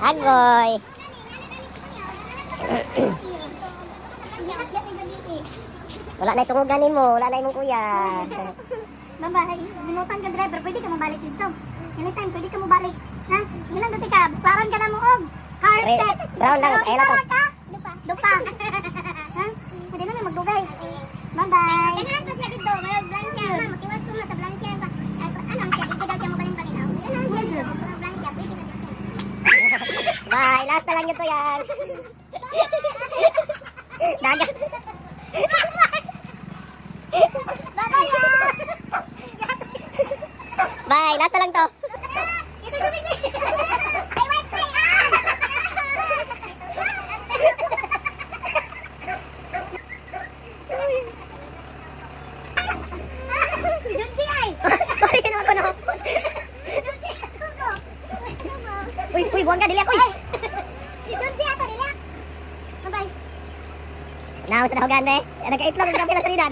Agoy. Wala na sungugan ni mo. Wala na imong kuya. Babay, binutan ka driver, pwede ka mabalik dito. Anytime, pwede ka mabalik. Ha? Ilan dati ka? Baklaran ka na mo og. Carpet. Brown lang. Kaya na to. Ka? Lupa. Ha? Hindi na may magdugay. Bye-bye. Ganahan pa siya dito, mayroon blansya. Ma, makiwas ko na sa blansya. Ano siya, dito daw siya mo balin-balinaw. Ganahan siya dito, sa blansya, pwede ka. Bye. Last na lang yun to yan. Dagat. Bye. Last na lang to. Si Junji ay. Ayun ako na. Uy, buwang ka. Dili ako. Si Junji ato nila. Bye-bye. Naus na hugan eh. Nagka-itlog. Grabe na sa rida.